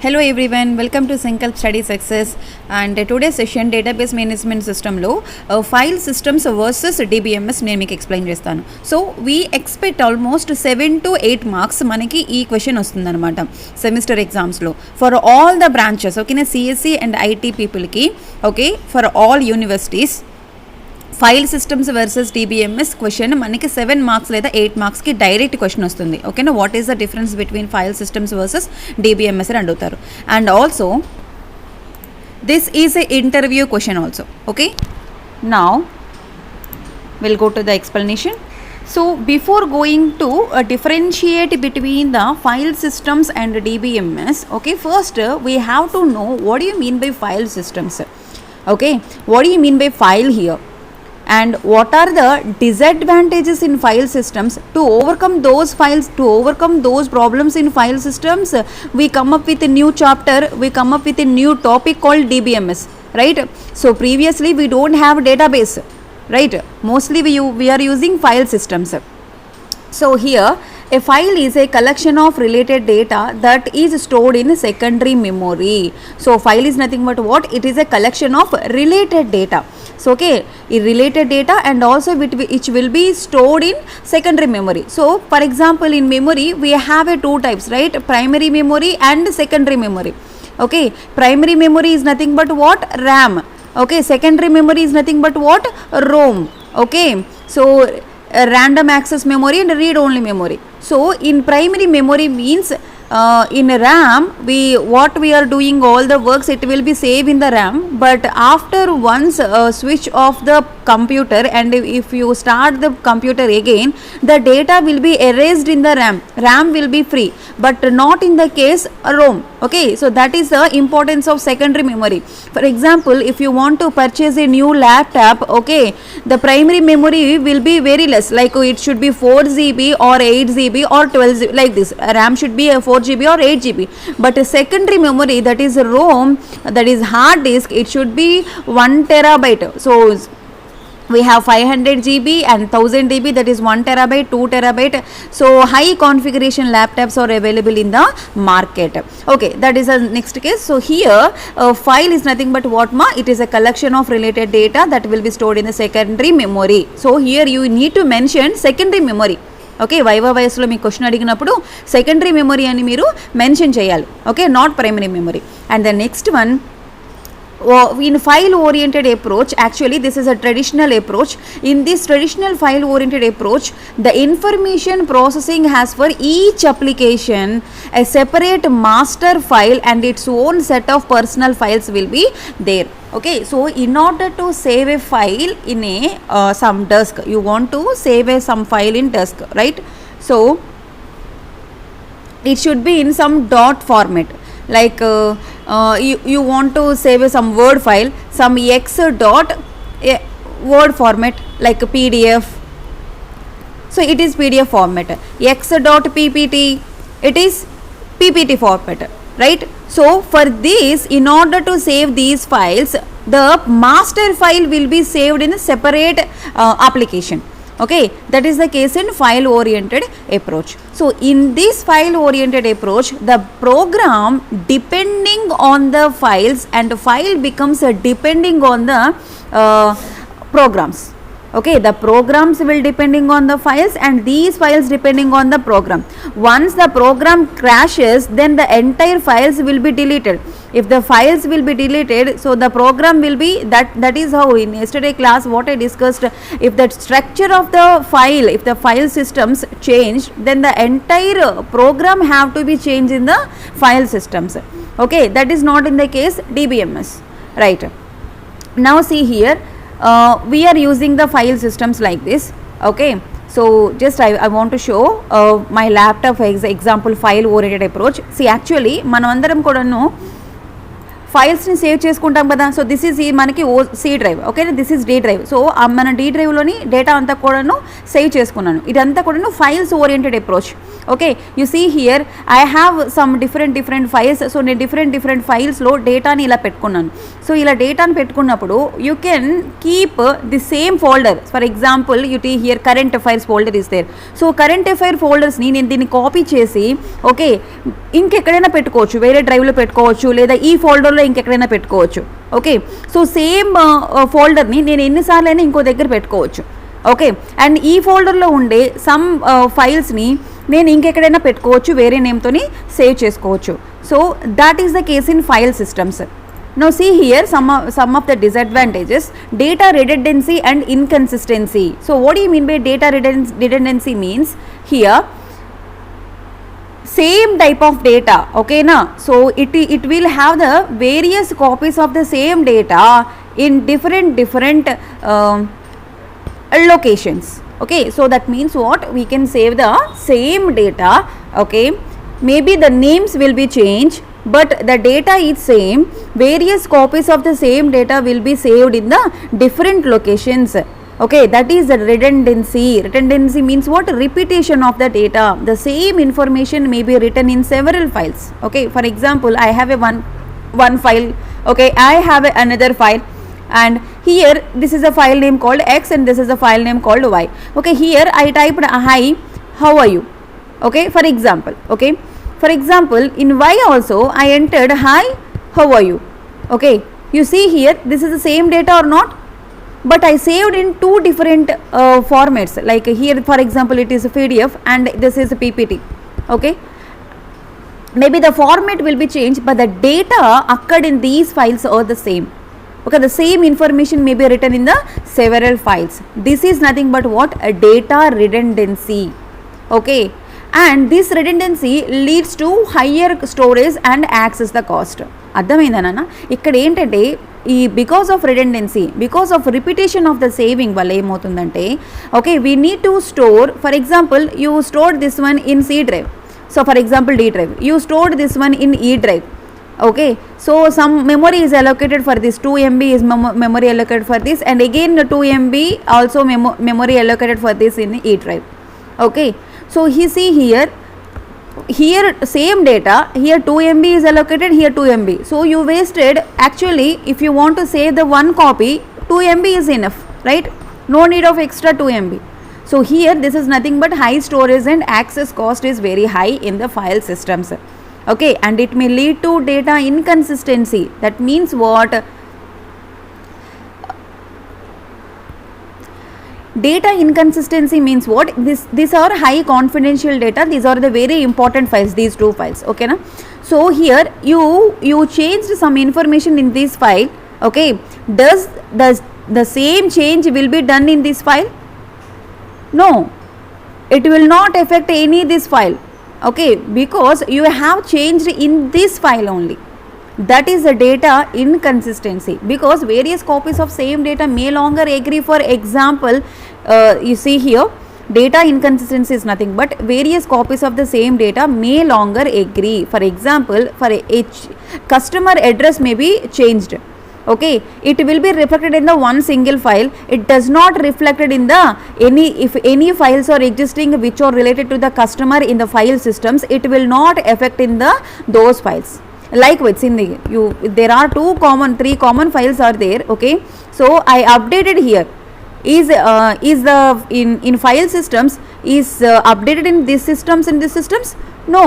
Hello everyone, welcome to Sankalp Study Success and today's session database management system లో file systems versus DBMS నేను మీకు explain చేస్తాను. So we expect almost 7 to 8 marks మనకి ఈ question వస్తుందన్నమాట semester ఎగ్జామ్స్లో for all the branches. ఓకేనా, CSC and IT పీపుల్కి, okay, for all universities file systems versus DBMS question మనకి 7 మార్క్స్ లేదా 8 మార్క్స్కి డైరెక్ట్ క్వశ్చన్ వస్తుంది. ఓకేనా, what is the difference between file systems versus DBMS అని అడుగుతారు. And also this is a interview question also. Okay, now will go to the explanation. So before going to differentiate between the file systems and DBMS, okay, first we have to know what do you mean by file systems. Okay, what do you mean by file here, and what are the disadvantages in file systems? To overcome those files, to overcome those problems in file systems, we come up with a new chapter, we come up with a new topic called DBMS, right? So previously we don't have database, right? Mostly we are using file systems. So here a file is a collection of related data that is stored in secondary memory. So file is nothing but what? It is a collection of related data. So okay, related data and also which will be stored in secondary memory. So for example, in memory we have a two types, right? Primary memory and secondary memory. Okay, primary memory is nothing but what? RAM. Okay, secondary memory is nothing but what? ROM. Okay, so random access memory and read only memory. So in primary memory means in RAM what we are doing all the works, it will be saved in the RAM, but after once switch off the computer and if you start the computer again, the data will be erased in the RAM will be free, but not in the case ROM. Okay, so that is the importance of secondary memory. For example, if you want to purchase a new laptop, okay, the primary memory will be very less, like it should be 4 GB or 8 GB or 12 GB, like this. RAM should be a 4 GB or 8 GB, but a secondary memory, that is ROM, that is hard disk, it should be 1 terabyte. So we have 500 GB and 1000 GB, that is 1 terabyte, 2 terabyte. So high configuration laptops are available in the market. Okay, that is the next case. So here file is nothing but what ma? It is a collection of related data that will be stored in the secondary memory. So here you need to mention secondary memory. Okay, viva వయసులో మీ question అడిగినప్పుడు secondary memory అని మీరు mention చేయాలి. Okay, not primary memory. And the next one, in file oriented approach, actually this is a traditional approach. In this traditional file oriented approach, the information processing has for each application a separate master file and its own set of personal files will be there. Okay, so in order to save a file in a some disk, you want to save some file in disk, right? So it should be in some dot format, like you want to save some word file, some x dot word format like PDF. So it is PDF format. X dot PPT, it is PPT format, right? So for this, in order to save these files, the master file will be saved in a separate application. Okay, that is the case in file oriented approach. So in this file oriented approach, the program depending on the files and the file becomes depending on the programs. Okay, the programs will depending on the files and these files depending on the program. Once the program crashes, then the entire files will be deleted. If the files will be deleted, so the program will be that is how in yesterday class what I discussed, if the structure of the file, if the file systems changed, then the entire program have to be changed in the file systems. Okay, that is not in the case DBMS, right? Now see here, we are using the file systems like this. Okay, so just I want to show my laptop example file oriented approach. See, actually మనం అందరం కూడాను ఫైల్స్ని save చేసుకుంటాం కదా. So this is మనకి C drive, ఓకేనా, this is D drive. So మన D డ్రైవ్లోని data అంతా కూడాను సేవ్ చేసుకున్నాను. ఇదంతా కూడాను files oriented approach. Okay, you see here I have some different files. So నేను డిఫరెంట్ ఫైల్స్లో డేటాని ఇలా పెట్టుకున్నాను. సో ఇలా డేటాని పెట్టుకున్నప్పుడు you can keep the same folder. For example you see here current affairs folder is there. So current affair ఫోల్డర్స్ని నేను దీన్ని కాపీ చేసి ఓకే ఇంకెక్కడైనా పెట్టుకోవచ్చు, వేరే డ్రైవ్లో పెట్టుకోవచ్చు, లేదా ఈ ఫోల్డర్లో ఇంకెక్కడైనా పెట్టుకోవచ్చు. ఓకే, సో సేమ్ ఫోల్డర్ని నేను ఎన్నిసార్లు అయినా ఇంకో దగ్గర పెట్టుకోవచ్చు. ఓకే, అండ్ ఈ ఫోల్డర్లో ఉండే సమ్ ఫైల్స్ని నేను ఇంకెక్కడైనా పెట్టుకోవచ్చు, వేరే నేమ్తోని సేవ్ చేసుకోవచ్చు. So that is the case in file systems. Now see here some of the disadvantages: data redundancy and inconsistency. So what do you mean by data redundancy? Means here same type of data, okay na, so it will have the various copies of the same data in different locations. Okay, so that means what, we can save the same data. Okay, maybe the names will be changed but the data is same. Various copies of the same data will be saved in the different locations. Okay, that is the redundancy. Redundancy means what? Repetition of the data. The same information may be written in several files. Okay, for example, I have a one file. Okay, I have another file, and here this is a file name called X and this is a file name called Y. Okay, here I typed hi, how are you? Okay, for example. Okay, for example, in Y also I entered hi, how are you? Okay, you see here this is the same data or not? But I saved in two different formats. Like here for example it is a PDF and this is a PPT. Okay, maybe the format will be changed but the data occurred in these files are the same. Okay, the same information may be written in the several files. This is nothing but what? A data redundancy. Okay, and this redundancy leads to higher storage and access the cost. అర్థమైందా నాన్న? ఇక్కడ ఏంటంటే ఈ because of redundancy, because of repetition of the saving వల్ల ఏమవుతుందంటే okay we need to store. For example you stored this one in C drive. So for example D drive, you stored this one in E drive. Okay, so some memory is allocated for this, 2 MB is memory allocated for this, and again 2 MB also memory allocated for this in E drive. Okay, so he see here same data, here 2 MB is allocated, here 2 MB. So you wasted, actually if you want to save the one copy, 2 MB is enough, right? No need of extra 2 MB. So here this is nothing but high storage and access cost is very high in the file systems. Okay, and it may lead to data inconsistency. That means what? Data inconsistency means what? These are high confidential data. These are the very important files, these two files. Okay na? So here you changed some information in this file. Okay, does the same change will be done in this file? No, it will not affect any this file. Okay, because you have changed in this file only. That is the data inconsistency, because various copies of same data may longer agree. For example, you see here data inconsistency is nothing but various copies of the same data may longer agree. For example, for a customer address may be changed. Okay, it will be reflected in the one single file. It does not reflected in the if any files are existing which are related to the customer in the file systems, it will not affect in the those files. Likewise, in the there are three common files are there. Okay, so I updated here. Is the in file systems is updated in these systems? No.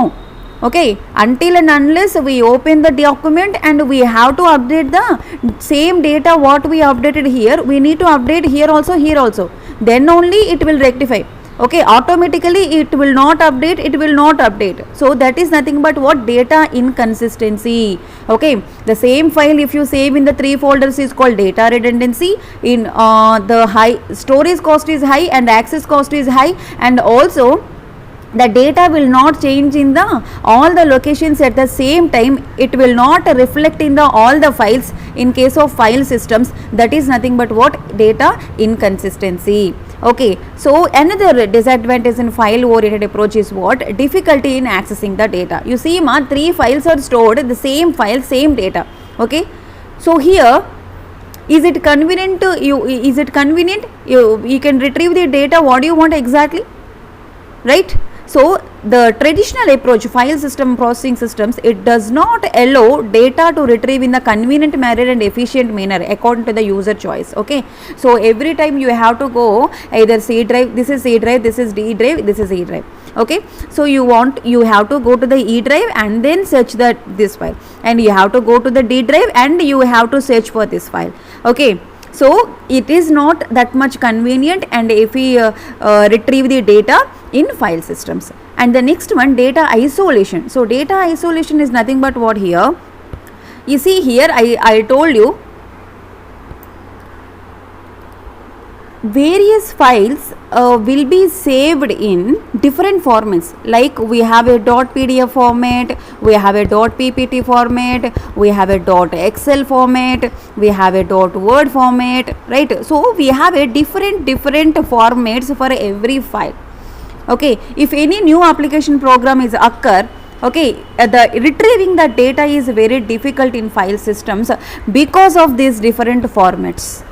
Okay, until and unless we open the document and we have to update the same data what we updated here, we need to update here also, then only it will rectify. Okay, automatically it will not update. So that is nothing but what? Data inconsistency. Okay, the same file if you save in the 3 folders is called data redundancy. In the high storage cost is high and access cost is high, and also the data will not change in the all the locations at the same time. It will not reflect in the all the files in case of file systems. That is nothing but what? Data inconsistency. Okay, so another disadvantage in file oriented approach is what? Difficulty in accessing the data. You see 3 files are stored, the same file, same data. Okay, so here, is it convenient to you? Is it convenient? You can retrieve the data what you want exactly, right? So the traditional approach, file system processing systems, it does not allow data to retrieve in the convenient manner and efficient manner according to the user choice. Okay, so every time you have to go either C drive, this is C drive, this is D drive, this is E drive. Okay, so you have to go to the E drive and then search this file, and you have to go to the D drive and you have to search for this file. Okay, so it is not that much convenient, and if we retrieve the data in file systems. And the next one, data isolation. So data isolation is nothing but what here, you see here I told you various files will be saved in different formats, like we have a .pdf format, we have a .ppt format, we have a .excel format, we have a .word format, right? So we have a different formats for every file. Okay, if any new application program is occur, okay, the retrieving the data is very difficult in file systems because of these different formats.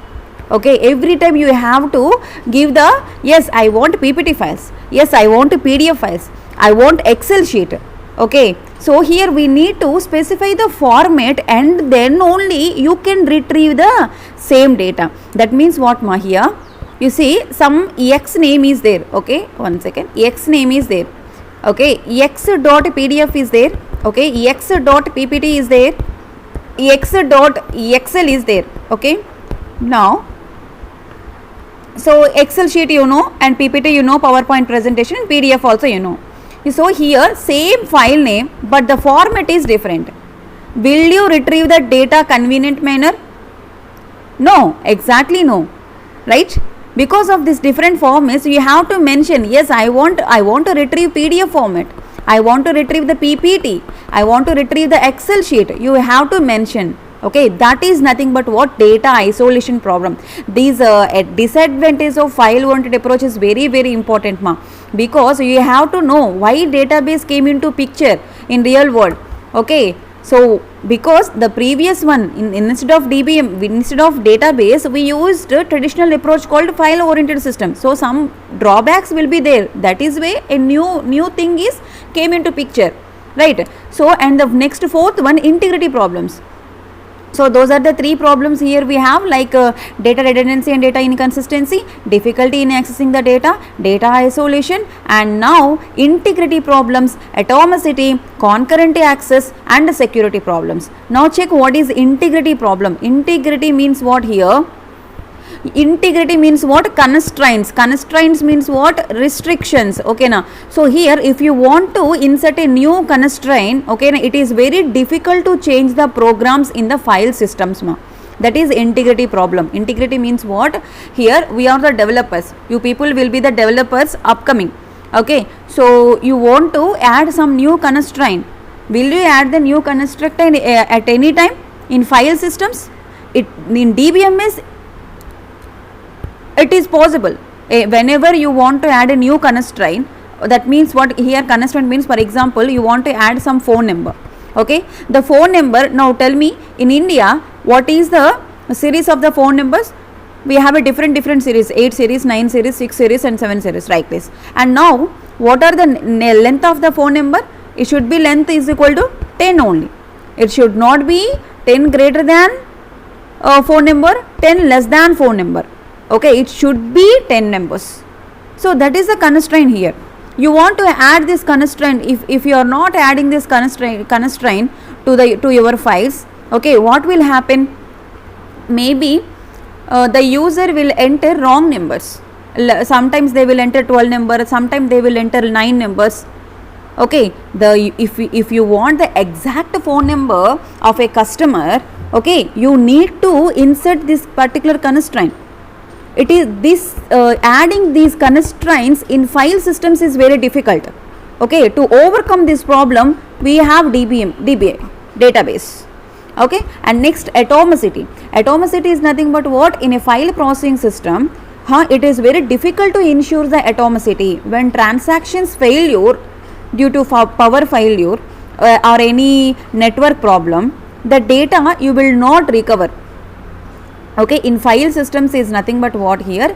Okay, every time you have to give the, yes, I want PPT files, yes, I want PDF files, I want Excel sheet. Okay, so here we need to specify the format, and then only you can retrieve the same data. That means what, ma, here you see some X name is there. Okay, one second, X name is there. Okay, X.pdf is there. Okay, X.ppt is there, X.excel is there. Okay, now so Excel sheet you know, and PPT you know, PowerPoint presentation, and PDF also you know. So here same file name, but the format is different. Will you retrieve the data convenient manner? No, exactly no, right? Because of this different formats, you have to mention, yes, I want to retrieve PDF format, I want to retrieve the PPT, I want to retrieve the Excel sheet. You have to mention. Okay, that is nothing but what, data isolation problem. These disadvantage of file oriented approach is very important, ma, because you have to know why database came into picture in real world. Okay, so because the previous one, instead of DBM, instead of database, we used a traditional approach called file oriented system. So some drawbacks will be there. That is why a new thing is came into picture, right? So, and the next fourth one, integrity problems. So those are the three problems here we have, like data redundancy and data inconsistency, difficulty in accessing the data, data isolation, and now integrity problems, atomicity, concurrent access, and security problems. Now check what is integrity problem. Integrity means what here? Integrity means what? Constraints. Constraints means what? Restrictions. Okay na. So here if you want to insert a new constraint, okay na, it is very difficult to change the programs in the file systems, ma. That is integrity problem. Integrity means what? Here we are the developers. You people will be the developers upcoming. Okay, so you want to add some new constraint. Will you add the new constraint at any time in file systems? In DBMS it is possible. Whenever you want to add a new constraint, that means what here constraint means, for example, you want to add some phone number. Okay, the phone number, now tell me, in India what is the series of the phone numbers? We have a different series, 8 series, 9 series, 6 series, and 7 series, like this. And now what are the length of the phone number? It should be length is equal to 10 only. It should not be 10 greater than phone number, 10 less than phone number. Okay, it should be 10 numbers. So that is the constraint here. You want to add this constraint. If you are not adding this constraint to your files, okay, what will happen? Maybe the user will enter wrong numbers. Sometimes they will enter 12 numbers, sometimes they will enter 9 numbers. Okay, if you want the exact phone number of a customer, okay, you need to insert this particular constraint. It is this adding these constraints in file systems is very difficult. Okay, to overcome this problem, we have DBA database. Okay, and next, atomicity. Atomicity is nothing but what? In a file processing system, it is very difficult to ensure the atomicity. When transactions failure due to power failure or any network problem, the data you will not recover. Okay, in file systems is nothing but what here,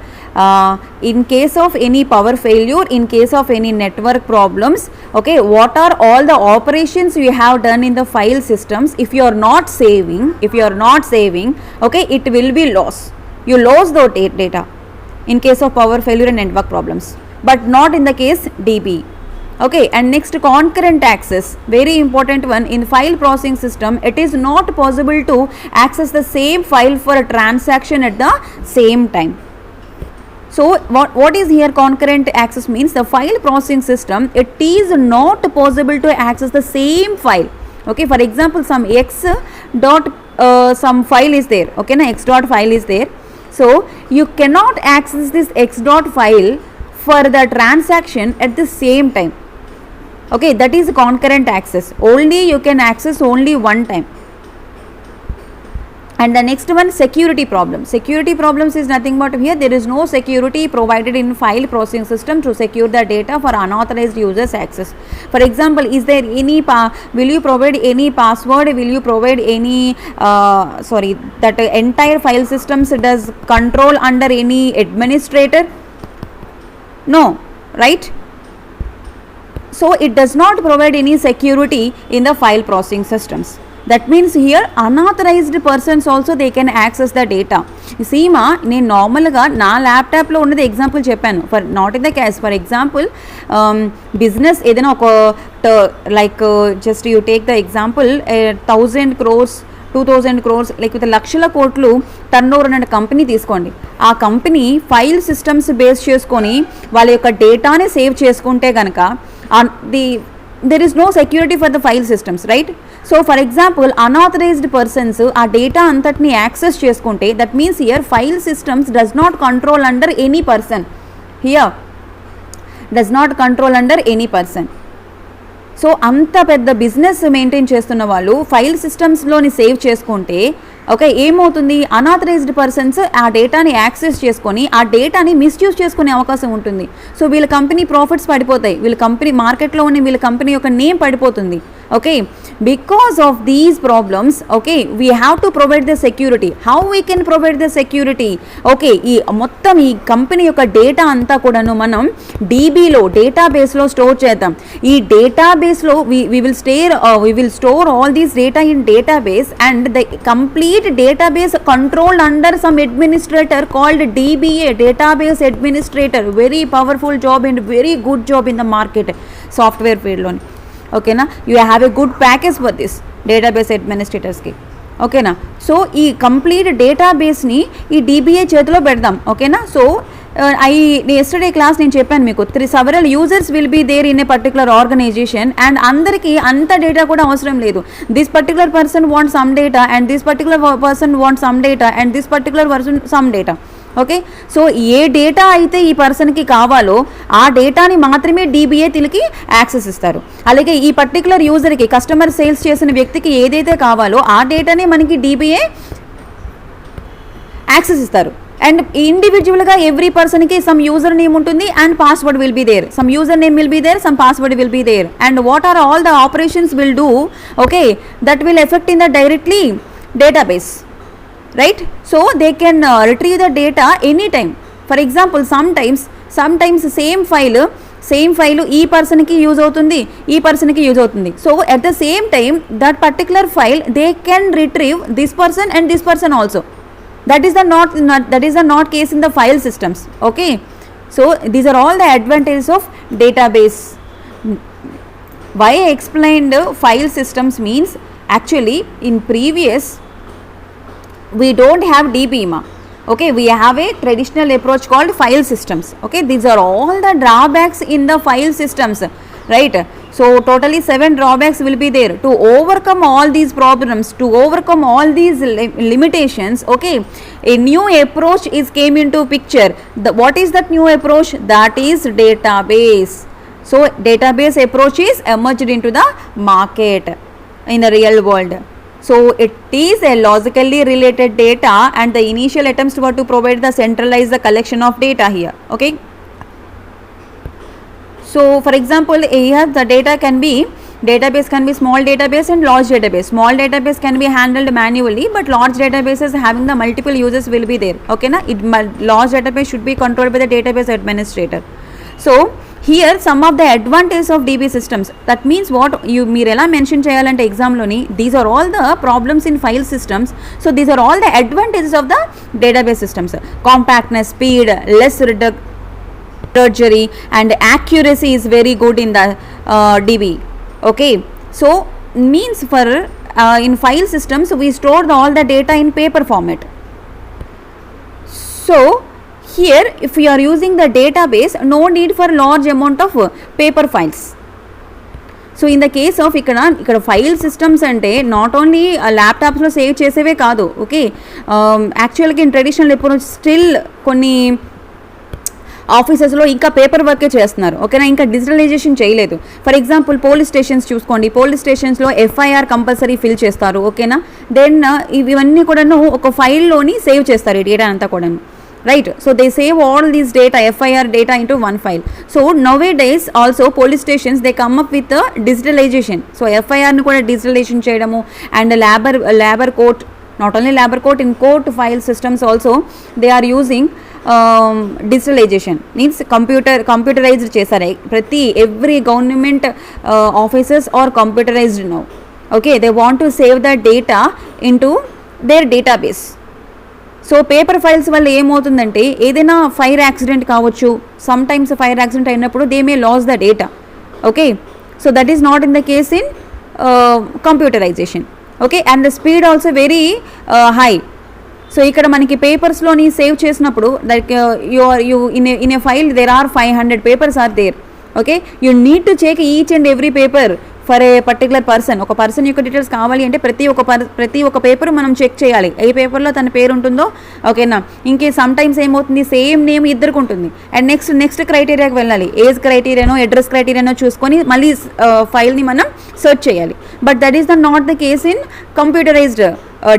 in case of any power failure, in case of any network problems, okay, what are all the operations you have done in the file systems, if you are not saving, okay, it will be loss. You lose the data in case of power failure and network problems, but not in the case DB. Okay, and next, concurrent access, very important one. In file processing system, it is not possible to access the same file for a transaction at the same time. So what is here concurrent access means? The file processing system, it is not possible to access the same file. Okay, for example, some x dot some file is there, okay, na x dot file is there. So you cannot access this x dot file for the transaction at the same time. Okay, that is concurrent access. Only you can access only one time. And the next one, security problem. Security problems is nothing but here there is no security provided in file processing system to secure the data for unauthorized users access. For example, is there any will you provide any password? Will you provide any that entire file systems does control under any administrator? No, right? So it does not provide any security in the file processing systems. That means here unauthorized persons also they can access the data. See ma, నేను నార్మల్గా నా ల్యాప్టాప్లో ఉన్నది example చెప్పాను, for not in the case. For example business ఏదైనా ఒక like just you take the example 1000 crores 2000 crores లేకపోతే లక్షల కోట్లు టర్న్ ఓవర్ అనే కంపెనీ తీసుకోండి. ఆ కంపెనీ ఫైల్ సిస్టమ్స్ బేస్ చేసుకొని వాళ్ళ యొక్క డేటాని సేవ్ చేసుకుంటే కనుక there is no security for the file systems, right? So for example, unauthorized persons ఆ డేటా అంతటిని యాక్సెస్ చేసుకుంటే, that means here file systems does not control under any person. Here does not control under any person. So అంత పెద్ద business maintain చేస్తున్న వాళ్ళు file సిస్టమ్స్లోని save చేసుకుంటే okay ఏమవుతుంది, unauthorised persons ఆ డేటాని యాక్సెస్ చేసుకొని ఆ డేటాని మిస్యూజ్ చేసుకునే అవకాశం ఉంటుంది. సో వీళ్ళ కంపెనీ ప్రాఫిట్స్ పడిపోతాయి, వీళ్ళ కంపెనీ మార్కెట్లో ఉన్న వీళ్ళ కంపెనీ యొక్క నేమ్ పడిపోతుంది. Okay, because of these problems okay we have to provide the security. How we can provide the security? Okay, ఈ మొత్తం ఈ కంపెనీ యొక్క డేటా అంతా కూడాను మనం డీబీలో డేటాబేస్లో స్టోర్ చేద్దాం. ఈ డేటాబేస్లో we will store all these data in database, and the complete database controlled under some administrator called DBA, database administrator. Very powerful job and very good job in the market software field lo. Okay na, you have a good package for this database administrators ki. Okay na, so ee complete database ni ee DBA చేతిలో పెడదాం. Okay na, so yesterday class నేను చెప్పాను మీకు several users will be there in a particular organization, and అందరికీ అంత data కూడా అవసరం లేదు. This particular person wants some data, and this particular person wants some data, and this particular person some data. Okay, so ఏ data అయితే ఈ పర్సన్కి కావాలో ఆ డేటాని మాత్రమే DBA తిలికి యాక్సెస్ ఇస్తారు. అలాగే ఈ పర్టికులర్ యూజర్కి కస్టమర్ సేల్స్ చేసిన వ్యక్తికి ఏదైతే కావాలో ఆ డేటానే మనకి DBA యాక్సెస్ ఇస్తారు. అండ్ ఇండివిజువల్గా ఎవ్రీ పర్సన్కి సమ్ యూజర్ నేమ్ ఉంటుంది and password will be there, some user name will be there, some password will be there, and what are all the operations will do okay that will effect in the directly database, right? So they can retrieve the data anytime. For example, sometimes same file ఈ పర్సన్కి use అవుతుంది, ఈ పర్సన్కి use అవుతుంది. So at the same time that particular file they can retrieve this person and this person also. That is the not case in the file systems. Okay, so these are all the advantages of database. Why I explained file systems means actually in previous we don't have DB ma. Okay, we have a traditional approach called file systems. Okay, these are all the drawbacks in the file systems, right? So totally 7 drawbacks will be there. To overcome all these problems, to overcome all these limitations, okay, a new approach is came into picture. What is that new approach? That is database. So database approach is emerged into the market in the real world. So it is a logically related data, and the initial attempts were to provide the centralized collection of data here. Okay, so for example here the data can be database can be small database and large database. Small database can be handled manually, but large databases having the multiple users will be there. Okay na, large database should be controlled by the database administrator. So here some of the advantages of DB systems, that means what you meer ela mention cheyalante exam loni, these are all the problems in file systems. So these are all the advantages of the database systems: compactness, speed, less drudgery, and accuracy is very good in the DB. Okay, so means for in file systems we store all the data in paper format. So here if we are using the database, no need for large amount of paper files. So in the case of ఇక్కడ file systems అంటే not only ల్యాప్టాప్స్లో save చేసేవే కాదు. Okay, యాక్చువల్గా in traditional ఇప్పుడు still కొన్ని ఆఫీసెస్లో ఇంకా paper వర్కే చేస్తున్నారు. ఓకేనా, ఇంకా డిజిటలైజేషన్ చేయలేదు. ఫర్ ఎగ్జాంపుల్ పోలీస్ స్టేషన్స్ చూసుకోండి, పోలీస్ స్టేషన్స్లో ఎఫ్ఐఆర్ కంపల్సరీ ఫిల్ చేస్తారు. ఓకేనా, దెన్ ఇవన్నీ కూడాను ఒక ఫైల్లోని సేవ్ చేస్తారు ఈ డేటా అంతా కూడాను. Right, so they save all these data, FIR data, into one file. So nowadays also police stations they come up with the digitalization. So FIR nu kuda digitalization cheyadamu, and labor court, not only labor court, in court file systems also they are using digitalization, means computerized చేసారు. ప్రతి every government offices are computerized now. Okay, they want to save the data into their database. So paper files వల్ల ఏమవుతుందంటే ఏదైనా fire accident కావచ్చు, some times fire accident అయినప్పుడు they may loss the data. Okay, so that is not in the case in computerisation. Okay, and the speed also very high. So ఇక్కడ మనకి పేపర్స్లోని save చేసినప్పుడు like you in a file there are 500 papers are there. Okay, you need to check each and every paper for a particular person. ఒక person యొక్క details కావాలి అంటే ప్రతి ఒక్క పేపర్ మనం చెక్ చేయాలి, ఏ పేపర్లో తన పేరు ఉంటుందో. ఓకేనా, ఇంకే సమ్ టైమ్స్ ఏమవుతుంది, సేమ్ నేమ్ ఇద్దరికి ఉంటుంది, అండ్ నెక్స్ట్ క్రైటీరియాకి వెళ్ళాలి, ఏజ్ క్రైటీరియానో అడ్రస్ క్రైటీరియానో చూసుకొని మళ్ళీ ఫైల్ని మనం సెర్చ్ చేయాలి. But that is not the case in computerised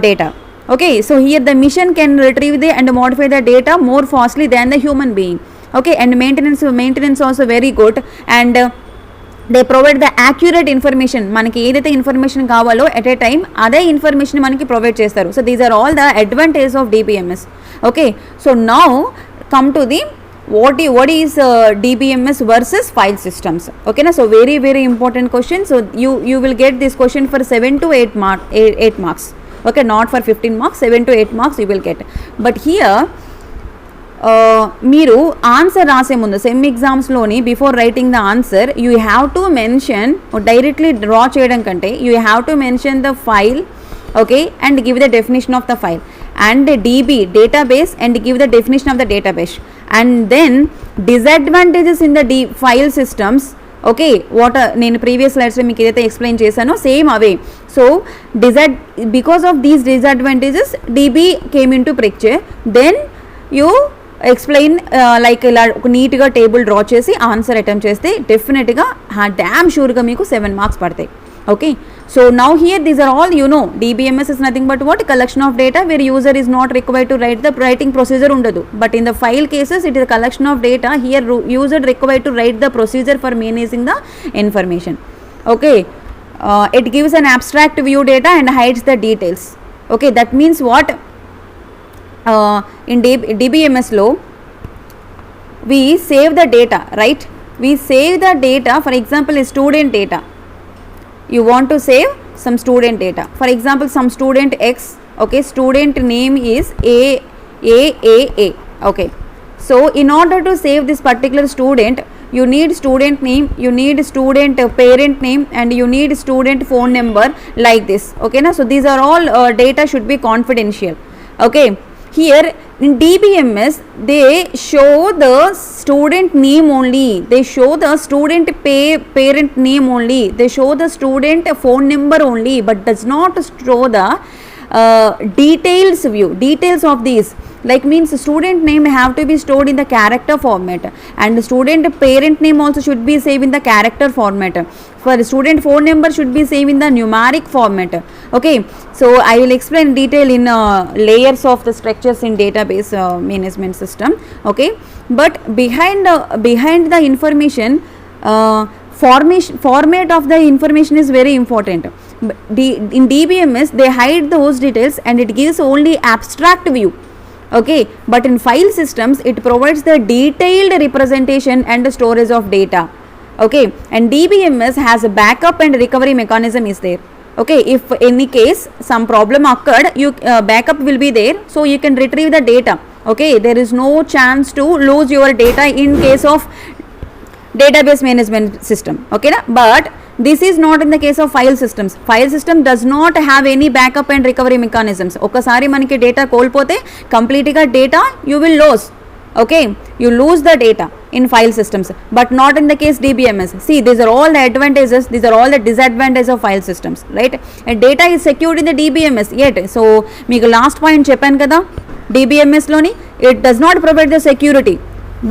data. Okay, so here the machine can retrieve and modify the data more fastly than the human being. Okay, and maintenance also very good, and they provide the accurate information. మనకి ఏదైతే information కావాలో at a time అదే information మనకి provide చేస్తారు. So these are all the advantages of DBMS. Okay, so now come to the what is DBMS versus file systems. Okay na, so very important question. So you will get this question for 7 to 8 marks. Okay, not for 15 marks, 7 to 8 marks you will get. But here మీరు answer రాసే ముందు sem ఎగ్జామ్స్లోని before writing the answer you have to mention, directly draw చేయడం కంటే you have to mention the file. Okay, and give the definition of the file, and DB database, and give the definition of the database, and then disadvantages in the file systems. Okay, what నేను previous స్లైడ్స్లో మీకు ఏదైతే explain చేశానో same అవే. So because of these disadvantages DB came in to picture. Then you explain like ఇలా ఒక నీట్గా table draw చేసి ఆన్సర్ అటెంప్ట్ చేస్తే డెఫినెట్గా డ్యామ్ షూర్గా మీకు 7 మార్క్స్ పడతాయి. Okay, so now here these are all, you know, DBMS is nothing but what, collection of data where user is not required to write the writing procedure undadu. But in the file cases it is a collection of data. Here user required to write the procedure for managing the information. Okay, it gives an abstract view data and hides the details. Okay, that means what, in DBMS law we save the data, right? We save the data. For example, is student data. You want to save some student data. For example, some student X. Okay, student name is AAA. Okay, so in order to save this particular student, you need student name, you need student parent name, and you need student phone number, like this. Okay na, so these are all data should be confidential. Okay, here in DBMS they show the student name only, they show the student parent name only, they show the student phone number only, but does not show the details of these. Like means student name have to be stored in the character format, and student parent name also should be saved in the character format. For student phone number should be saved in the numeric format. Okay, so I will explain in detail in layers of the structures in database management system. Okay, but behind the information, format of the information is very important. In DBMS they hide those details and it gives only abstract view. Okay, but in file systems it provides the detailed representation and the storage of data. Okay, and DBMS has a backup and recovery mechanism is there. Okay, if any case some problem occurred, you backup will be there, so you can retrieve the data. Okay, there is no chance to lose your data in case of database management system. Okay, but this is not in the case of file systems. File system does not have any backup and recovery mechanisms. ఒకసారి మనకి data కోల్పోతే కంప్లీట్గా data you will lose. Okay, you lose the data in file systems, but not in the case DBMS. See, these are all the advantages, these are all the disadvantages of file systems, right? And data is secured in the DBMS yet. So మీకు last point చెప్పాను కదా, DBMS లోని it does not provide the security,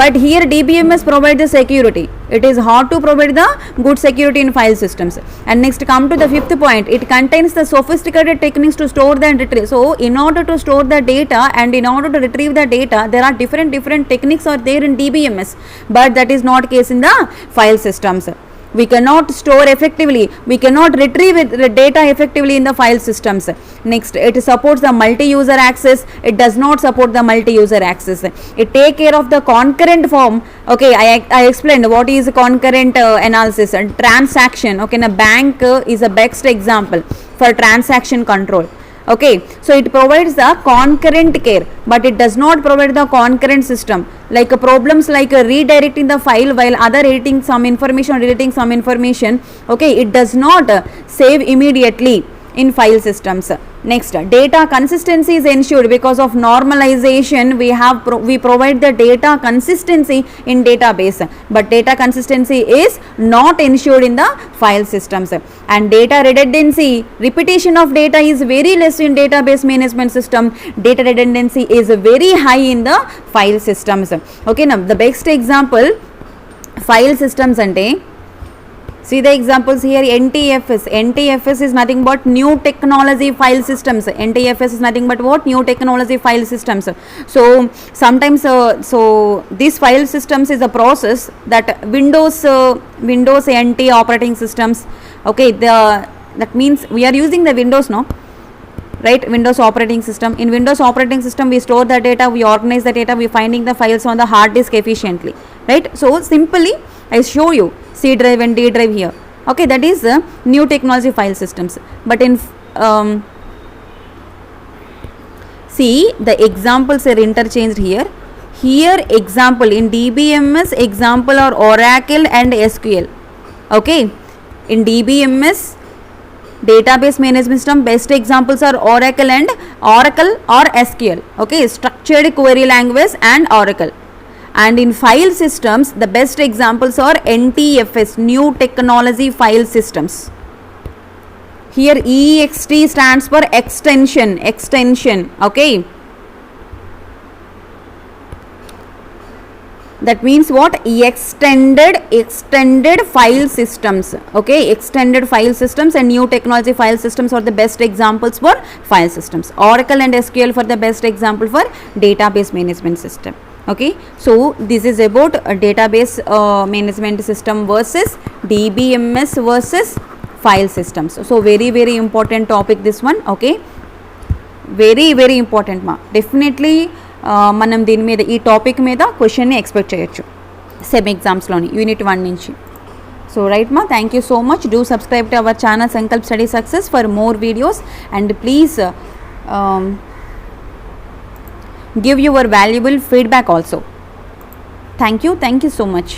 but here DBMS provides the security. It is hard to provide the good security in file systems. And next, come to the fifth point. It contains the sophisticated techniques to store and retrieve. So in order to store the data and in order to retrieve the data, there are different techniques are there in DBMS, but that is not case in the file systems. We cannot store effectively, we cannot retrieve the data effectively in the file systems. Next, it supports the multi-user access, it does not support the multi-user access. It take care of the concurrent form. Okay, I explained what is concurrent analysis and transaction. Okay, a bank is a best example for transaction control. Okay, so it provides the concurrent care, but it does not provide the concurrent system, like problems like redirecting the file while other editing some information or deleting some information. Okay, it does not save immediately in file systems. Next, data consistency is ensured because of normalization. We provide the data consistency in database, but data consistency is not ensured in the file systems. And data redundancy, repetition of data is very less in database management system. Data redundancy is very high in the file systems. Okay, now the best example file systems ante, see the examples here. NTFS is nothing but new technology file systems. NTFS is nothing but what? New technology file systems. So sometimes so this file systems is a process that Windows NT operating systems. Okay, that means we are using the Windows, no? Right, Windows operating system. In Windows operating system we store the data, we organize the data, we finding the files on the hard disk efficiently, right? So simply I show you C drive and D drive here. Okay, that is new technology file systems. But in see, the examples are interchanged here. Here example in DBMS example are Oracle and SQL. Okay, in DBMS database management system best examples are Oracle or SQL. Okay, structured query language and Oracle. And in file systems the best examples are NTFS, new technology file systems. Here EXT stands for extension. Okay, that means what? Extended file systems. Okay, extended file systems and new technology file systems are the best examples for file systems. Oracle and SQL for the best example for database management system. Okay, so this is about a database management system versus DBMS versus file systems. So very important topic this one. Okay, very important ma, definitely మనం దీని మీద ఈ topic మీద క్వశ్చన్ని expect చేయొచ్చు sem ఎగ్జామ్స్లోని unit 1 నుంచి. So right మా, thank you so much. Do subscribe to our channel Sankalp study success for more videos and please give your valuable feedback also. Thank you so much.